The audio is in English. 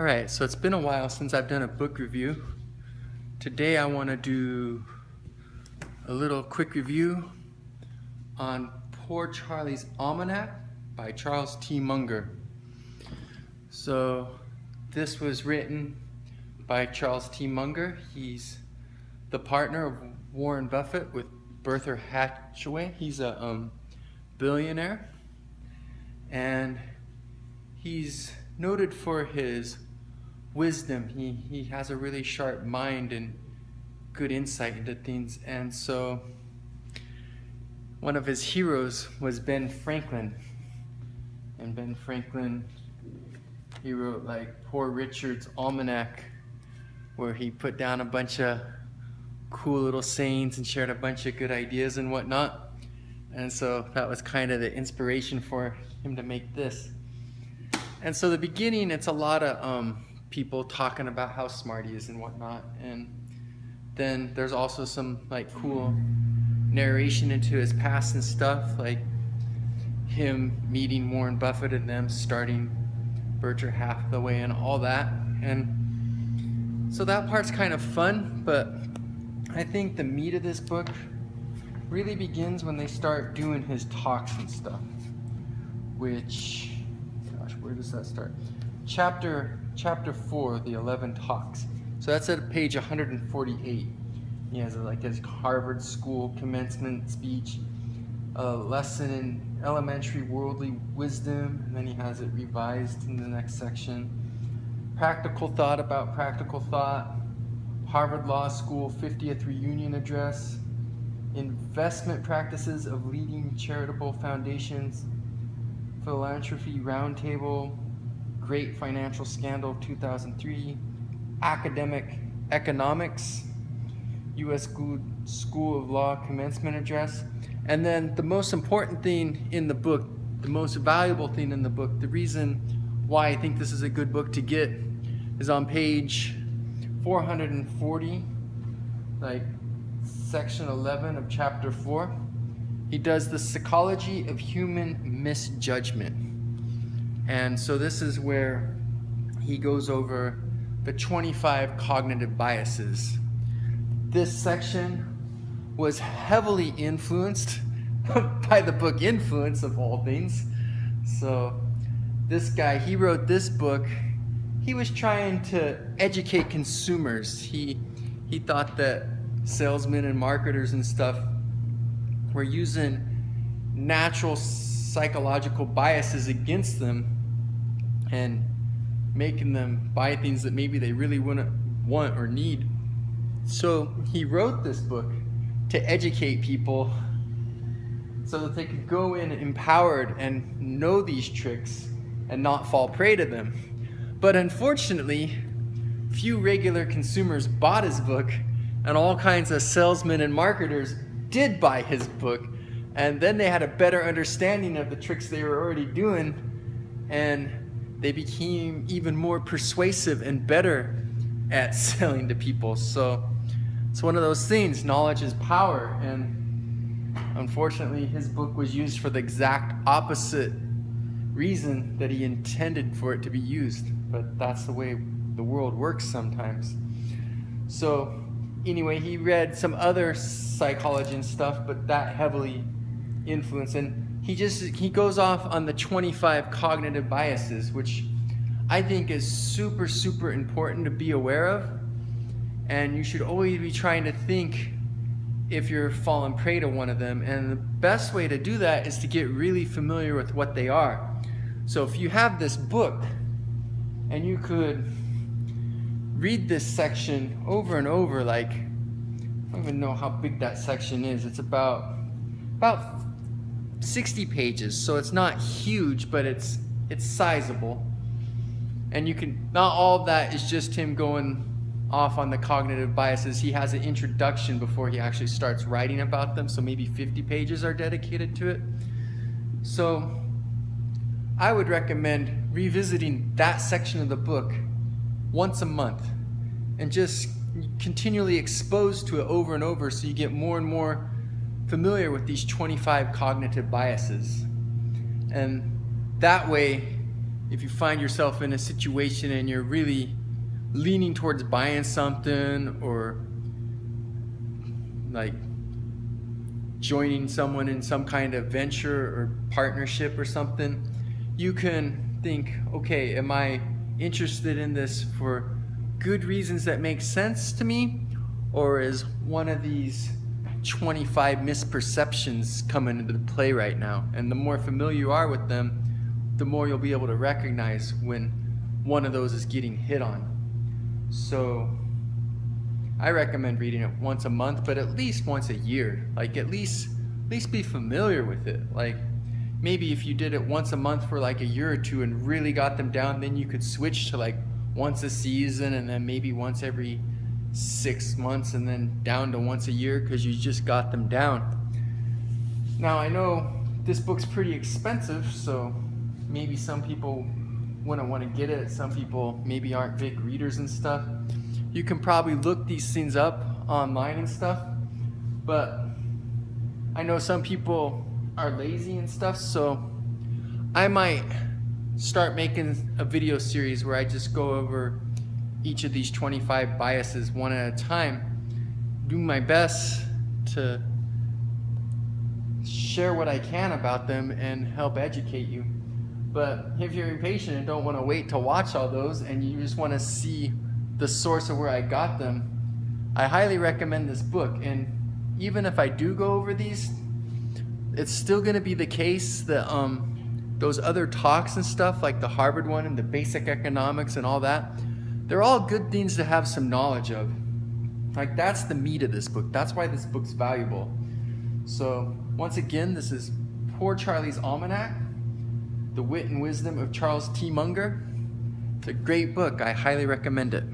All right, so it's been a while since I've done a book review. Today I want to do a little quick review on Poor Charlie's Almanack by Charles T. Munger. So this was written by Charles T. Munger. He's the partner of Warren Buffett with Berkshire Hathaway. He's a billionaire, and he's noted for his wisdom. He has a really sharp mind and good insight into things. And so one of his heroes was Ben Franklin. And Ben Franklin, he wrote like Poor Richard's Almanack, where he put down a bunch of cool little sayings and shared a bunch of good ideas and whatnot. And so that was kind of the inspiration for him to make this. And so the beginning, it's a lot of people talking about how smart he is and whatnot. And then there's also some like cool narration into his past and stuff, like him meeting Warren Buffett and them starting Berkshire Hathaway and all that. And so that part's kind of fun, but I think the meat of this book really begins when they start doing his talks and stuff, which, gosh, where does that start? Chapter 4, the 11 talks. So that's at page 148. He has like his Harvard School commencement speech, a lesson in elementary worldly wisdom, and then he has it revised in the next section. Practical thought about practical thought, Harvard Law School 50th reunion address, investment practices of leading charitable foundations, philanthropy roundtable, great financial scandal 2003, academic economics, U.S. School of Law commencement address. And then the most important thing in the book, the most valuable thing in the book, the reason why I think this is a good book to get is on page 440, like section 11 of chapter 4. He does the Psychology of Human Misjudgment. And so this is where he goes over the 25 cognitive biases. This section was heavily influenced by the book Influence, of all things. So this guy, he wrote this book. He was trying to educate consumers. He thought that salesmen and marketers and stuff were using natural psychological biases against them and making them buy things that maybe they really wouldn't want or need. So he wrote this book to educate people so that they could go in empowered and know these tricks and not fall prey to them. But unfortunately, few regular consumers bought his book, and all kinds of salesmen and marketers did buy his book, and then they had a better understanding of the tricks they were already doing, and they became even more persuasive and better at selling to people. So it's one of those things, knowledge is power, and unfortunately his book was used for the exact opposite reason that he intended for it to be used. But that's the way the world works sometimes. So anyway, he read some other psychology and stuff, but that heavily influenced, and he goes off on the 25 cognitive biases, which I think is super, super important to be aware of. And you should always be trying to think if you're falling prey to one of them. And the best way to do that is to get really familiar with what they are. So if you have this book and you could read this section over and over, like, I don't even know how big that section is. It's about 60 pages, so it's not huge, but it's sizable. And you can, not all of that is just him going off on the cognitive biases. He has an introduction before he actually starts writing about them, so maybe 50 pages are dedicated to it. So I would recommend revisiting that section of the book once a month and just continually exposed to it over and over, so you get more and more familiar with these 25 cognitive biases. And that way if you find yourself in a situation and you're really leaning towards buying something or like joining someone in some kind of venture or partnership or something, you can think, okay, am I interested in this for good reasons that make sense to me, or is one of these 25 misperceptions coming into play right now? And the more familiar you are with them, the more you'll be able to recognize when one of those is getting hit on. So I recommend reading it once a month, but at least once a year. Like at least be familiar with it. Like maybe if you did it once a month for like a year or two and really got them down, then you could switch to like once a season, and then maybe once every 6 months, and then down to once a year because you just got them down. Now I know this book's pretty expensive, so maybe some people wouldn't want to get it. Some people maybe aren't big readers and stuff. You can probably look these things up online and stuff, but I know some people are lazy and stuff, so I might start making a video series where I just go over each of these 25 biases one at a time, do my best to share what I can about them and help educate you. But if you're impatient and don't want to wait to watch all those and you just want to see the source of where I got them, I highly recommend this book. And even if I do go over these, it's still going to be the case that those other talks and stuff, like the Harvard one and the basic economics and all that, they're all good things to have some knowledge of. Like that's the meat of this book. That's why this book's valuable. So once again, this is Poor Charlie's Almanack, The Wit and Wisdom of Charles T. Munger. It's a great book. I highly recommend it.